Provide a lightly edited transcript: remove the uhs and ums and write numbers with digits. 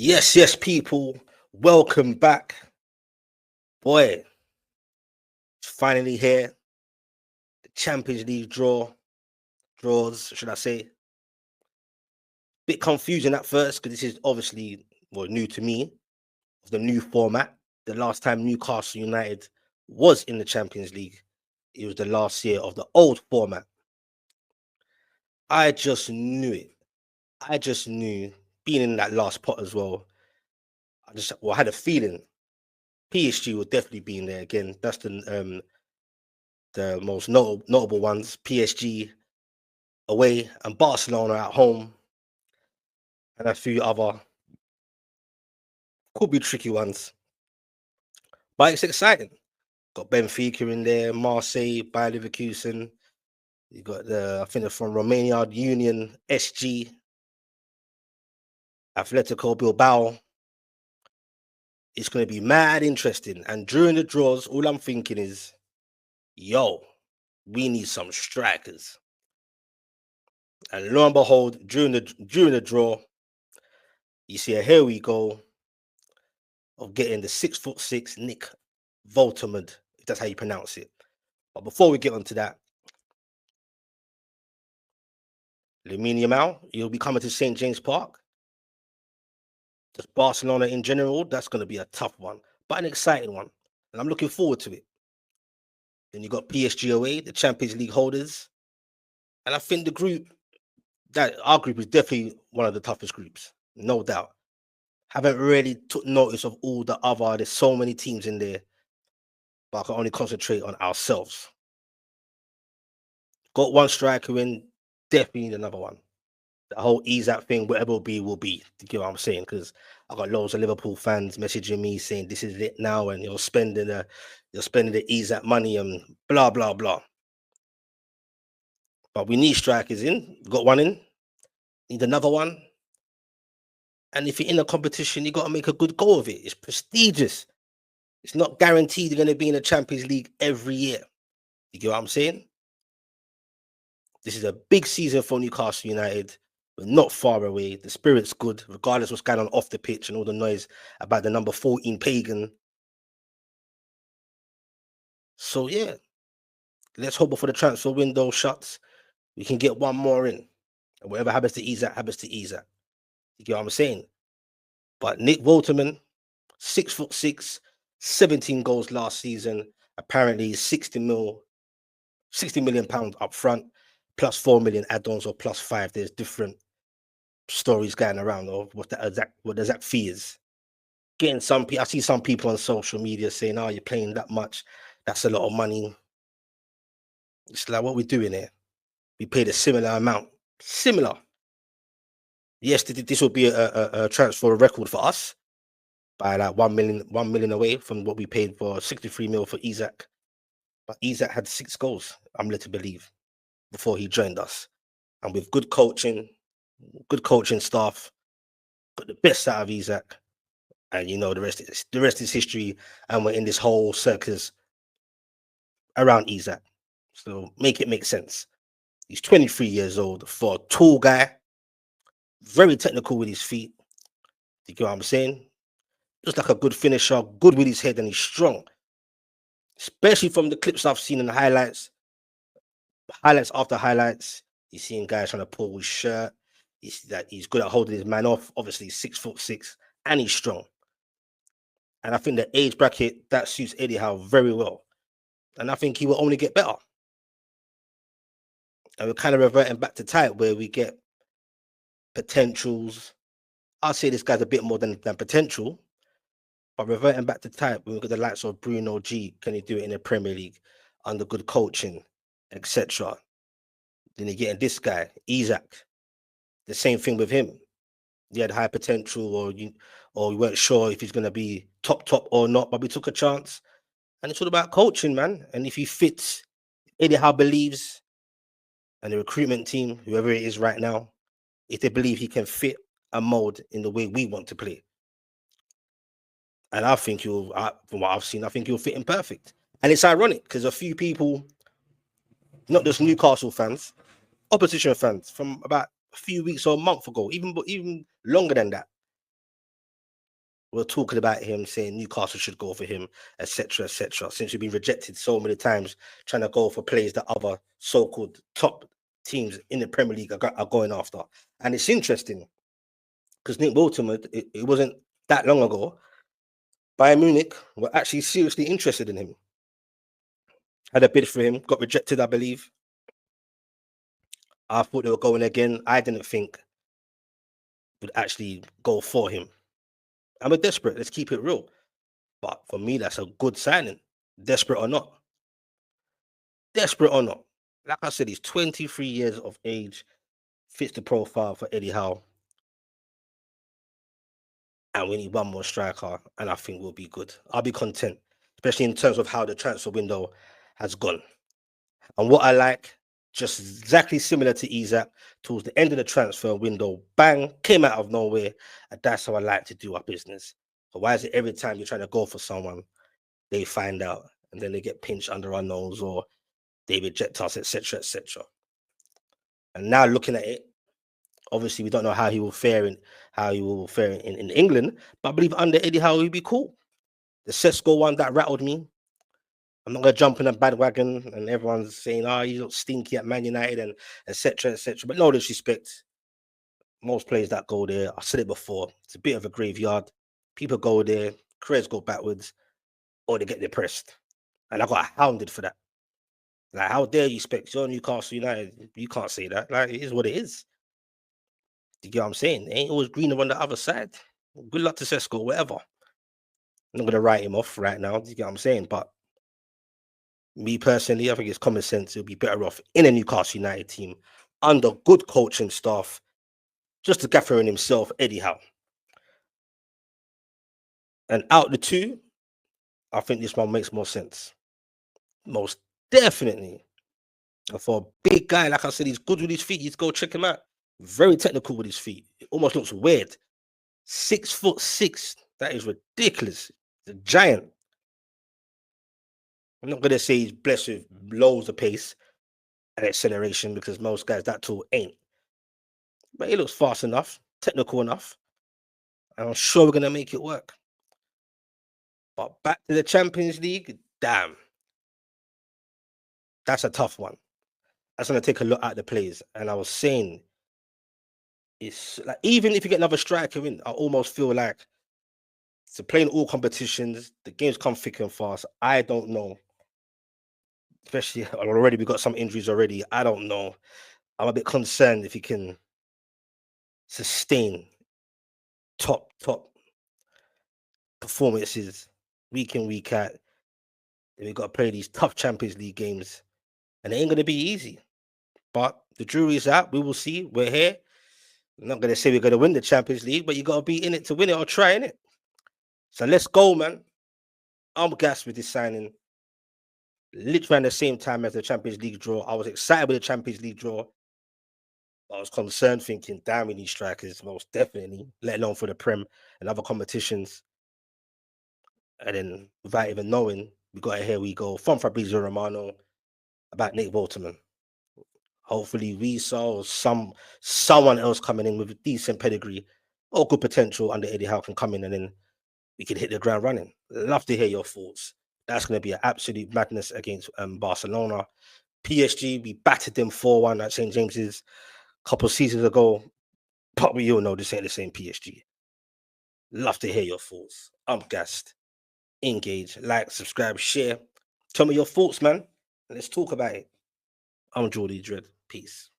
Yes, people. Welcome back. Boy, it's finally here. The Champions League draws, should I say. Bit confusing at first because this is obviously new to me, the new format. The last time Newcastle United was in the Champions League, it was the last year of the old format. I just knew it. I just knew being in that last pot as well. I had a feeling PSG would definitely be in there again. That's the most notable ones. PSG away and Barcelona at home, and a few other could be tricky ones. But it's exciting. Got Benfica in there, Marseille, Bayer Leverkusen. You got I think they're from Romania, Union, SG, Atletico Bilbao. It's going to be mad interesting. And during the draws, all I'm thinking is, yo, we need some strikers. And lo and behold, during the draw, you see here we go of getting the 6'6" Nick Woltemade, if that's how you pronounce it. But before we get onto that, Lamine Yamal, he'll be coming to St. James Park. Just Barcelona in general, that's going to be a tough one, but an exciting one. And I'm looking forward to it. Then you got PSG away, the Champions League holders. And I think our group is definitely one of the toughest groups, no doubt. Haven't really took notice of there's so many teams in there, but I can only concentrate on ourselves. Got one striker in, definitely need another one. The whole Isak thing, whatever will be. You get what I'm saying? Because I got loads of Liverpool fans messaging me saying this is it now, and you're spending the Isak money and blah blah blah. But we need strikers in. Got one in. Need another one. And if you're in a competition, you got to make a good go of it. It's prestigious. It's not guaranteed you're going to be in the Champions League every year. You get what I'm saying? This is a big season for Newcastle United. We're not far away. The spirit's good, regardless of what's going on off the pitch and all the noise about the number 14 pagan. So yeah, let's hope before the transfer window shuts, we can get one more in. And whatever happens to Isak, happens to Isak. You get what I'm saying? But Nick Wolterman, 6'6", 17 goals last season. Apparently 60 million pounds up front, plus 4 million add-ons or plus 5. There's different stories going around of what the exact fee is. I see some people on social media saying, "Oh, you're playing that much. That's a lot of money." It's like, what we're doing here. We paid a similar amount. Similar. Yes, this will be a transfer record for us by like 1 million away from what we paid for 63 mil for Isak. But Isak had 6 goals, I'm led to believe, before he joined us. And with good coaching staff, got the best out of Isak. And the rest is history. And we're in this whole circus around Isak. So make it make sense. He's 23 years old, for a tall guy, very technical with his feet. You get what I'm saying? Just like a good finisher, good with his head, and he's strong. Especially from the clips I've seen in the highlights after highlights. You're seeing guys trying to pull his shirt. He's good at holding his man off. Obviously, 6'6", and he's strong. And I think the age bracket that suits Eddie Howe very well. And I think he will only get better. And we're kind of reverting back to type where we get potentials. I'll say this guy's a bit more than potential, but reverting back to type, when we got the likes of Bruno G, can he do it in the Premier League under good coaching, etc. Then you're getting this guy, Isak. The same thing with him. He had high potential, or we weren't sure if he's going to be top or not, but we took a chance. And it's all about coaching, man. And if he fits, Eddie Howe believes, and the recruitment team, whoever it is right now, if they believe he can fit a mold in the way we want to play. And I think from what I've seen, I think he'll fit in perfect. And it's ironic because a few people, not just Newcastle fans, opposition fans from about a few weeks or a month ago, even longer than that, we're talking about him, saying Newcastle should go for him, etc., etc. Since we've been rejected so many times, trying to go for players that other so-called top teams in the Premier League are going after. And it's interesting because Nick Woltemade, it wasn't that long ago, Bayern Munich were actually seriously interested in him. Had a bid for him, got rejected, I believe. I thought they were going again. I didn't think would actually go for him. I'm a desperate. Let's keep it real. But for me, that's a good signing. Desperate or not. Desperate or not. Like I said, he's 23 years of age, fits the profile for Eddie Howe. And we need one more striker, and I think we'll be good. I'll be content, especially in terms of how the transfer window has gone. And what I like, just exactly similar to Isak, towards the end of the transfer window, bang, came out of nowhere. And that's how I like to do our business. So why is it every time you're trying to go for someone, they find out and then they get pinched under our nose or they reject us, etc., etc. And now looking at it, obviously we don't know how he will fare in England, but I believe under Eddie Howe he'll be cool. The Sesko one that rattled me. I'm not gonna jump in a bandwagon and everyone's saying, "Oh, you look stinky at Man United," and etc. etc. But no disrespect, most players that go there, I said it before, it's a bit of a graveyard. People go there, careers go backwards, or they get depressed. And I got hounded for that. Like, how dare you expect your Newcastle United? You can't say that. Like, it is what it is. You get what I'm saying? It ain't always greener on the other side. Good luck to Sesko, whatever. I'm not gonna write him off right now. Do you get what I'm saying? But me personally, I think it's common sense. He'll be better off in a Newcastle United team under good coaching staff, just to gaffer in himself, Eddie Howe. And out the two, I think this one makes more sense. Most definitely. And for a big guy, like I said, he's good with his feet. You go check him out. Very technical with his feet. It almost looks weird. 6'6". That is ridiculous. He's a giant. I'm not gonna say he's blessed with loads of pace and acceleration because most guys that tall ain't. But he looks fast enough, technical enough, and I'm sure we're gonna make it work. But back to the Champions League, damn, that's a tough one. That's gonna take a lot out of the players. And I was saying, it's like even if you get another striker in, I almost feel like to play in all competitions, the games come thick and fast. I don't know. Especially already, we got some injuries already. I don't know. I'm a bit concerned if he can sustain top performances week in, week out. Then we got to play these tough Champions League games, and it ain't gonna be easy. But the jury's out. We will see. We're here. I'm not gonna say we're gonna win the Champions League, but you gotta be in it to win it or try in it. So let's go, man. I'm gassed with this signing. Literally at the same time as the Champions League draw. I was excited with the Champions League draw. I was concerned, thinking, damn, we need strikers, most definitely, let alone for the Prem and other competitions. And then, without even knowing, we got it. Here we go from Fabrizio Romano about Nick Wolterman. Hopefully, we saw someone else coming in with a decent pedigree or good potential under Eddie Howe can come in and then we can hit the ground running. Love to hear your thoughts. That's going to be an absolute madness against Barcelona. PSG, we battered them 4-1 at St. James's a couple of seasons ago, but we all know this ain't the same PSG. Love to hear your thoughts. I'm gassed. Engage, like, subscribe, share. Tell me your thoughts, man. Let's talk about it. I'm Jordy Dread. Peace.